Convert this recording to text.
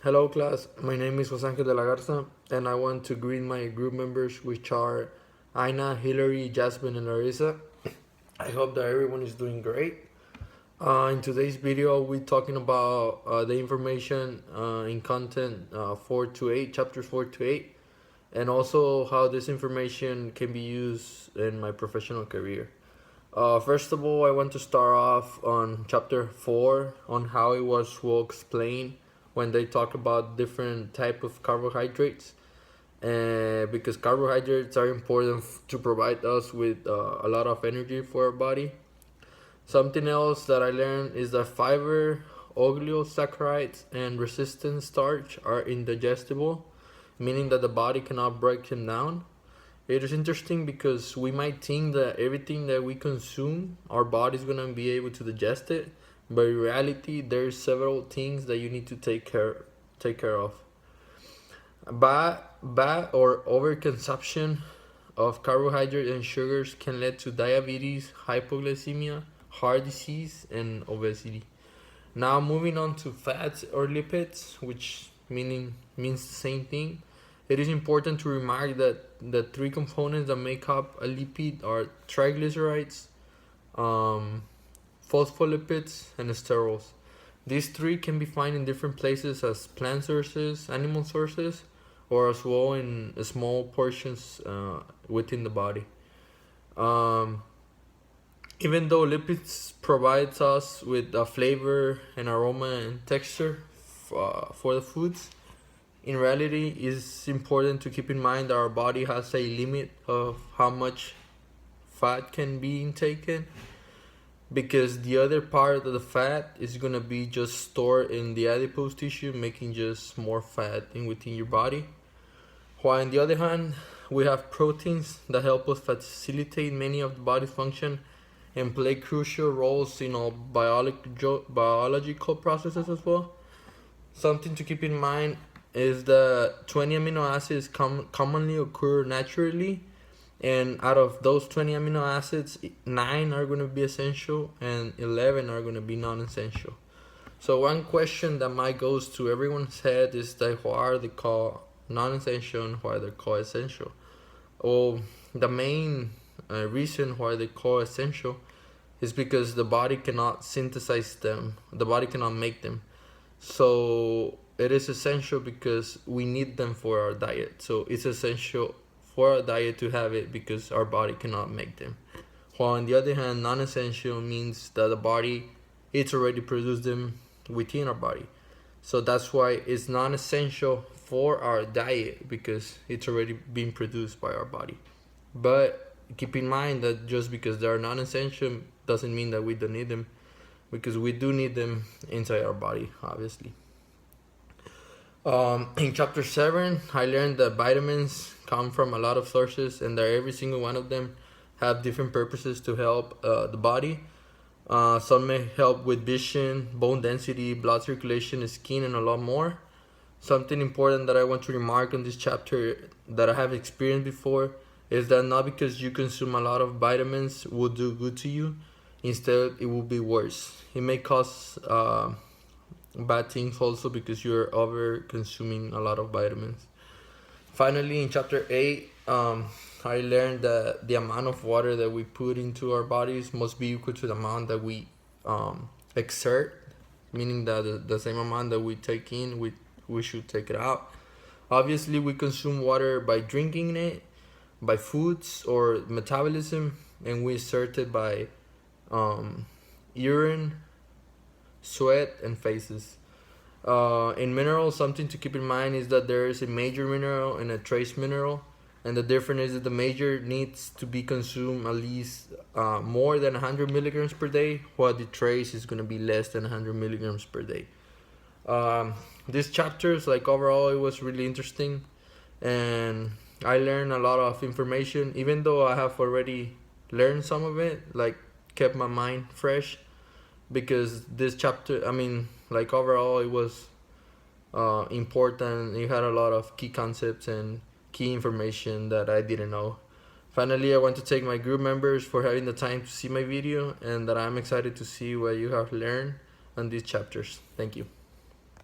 Hello class, my name is Jose Angel de la Garza and I want to greet my group members which are Aina, Hillary, Jasmine and Larissa. I hope that everyone is doing great. In today's video we're talking about the information in content 4 to 8, chapters 4 to 8, and also how this information can be used in my professional career. First of all, I want to start off on chapter 4 on how it was well explained when they talk about different type of carbohydrates, because carbohydrates are important to provide us with a lot of energy for our body. Something else that I learned is that fiber, oligosaccharides, and resistant starch are indigestible, meaning that the body cannot break them down. It is interesting because we might think that everything that we consume, our body's gonna be able to digest it, but in reality, there's several things that you need to take care of. Bad or overconsumption of carbohydrates and sugars can lead to diabetes, hypoglycemia, heart disease, and obesity. Now moving on to fats or lipids, which means the same thing. It is important to remark that the three components that make up a lipid are triglycerides, phospholipids, and sterols. These three can be found in different places as plant sources, animal sources, or as well in small portions within the body. Even though lipids provides us with a flavor and aroma and texture for the foods, in reality, it's important to keep in mind that our body has a limit of how much fat can be intaken, because the other part of the fat is gonna be just stored in the adipose tissue, making just more fat within your body. While on the other hand, we have proteins that help us facilitate many of the body's function and play crucial roles in all biological processes as well. Something to keep in mind is that 20 amino acids commonly occur naturally, and out of those 20 amino acids, 9 are going to be essential and 11 are going to be non-essential. So one question that might goes to everyone's head is that why are they called non-essential and why they're called essential? Well, the main reason why they call essential is because the body cannot synthesize them, the body cannot make them. So it is essential because we need them for our diet. So it's essential for our diet to have it because our body cannot make them. While on the other hand, non-essential means that the body, it's already produced them within our body. So that's why it's non-essential for our diet, because it's already been produced by our body. But keep in mind that just because they are non-essential doesn't mean that we don't need them, because we do need them inside our body, obviously. In chapter 7, I learned that vitamins come from a lot of sources and that every single one of them have different purposes to help the body. Some may help with vision, bone density, blood circulation, skin, and a lot more. Something important that I want to remark on this chapter that I have experienced before is that not because you consume a lot of vitamins will do good to you. Instead, it will be worse. It may cause bad things also because you're over consuming a lot of vitamins. Finally, in chapter 8, I learned that the amount of water that we put into our bodies must be equal to the amount that we exert, meaning that the same amount that we take in, we should take it out. Obviously, we consume water by drinking it, by foods or metabolism, and we exert it by urine, sweat, and faces. In minerals, something to keep in mind is that there is a major mineral and a trace mineral, and the difference is that the major needs to be consumed at least more than 100 milligrams per day, while the trace is going to be less than 100 milligrams per day. These chapters, like overall, it was really interesting, and I learned a lot of information, even though I have already learned some of it, like kept my mind fresh, because this chapter, like overall, it was important. It had a lot of key concepts and key information that I didn't know. Finally, I want to thank my group members for having the time to see my video, and that I'm excited to see what you have learned on these chapters. Thank you.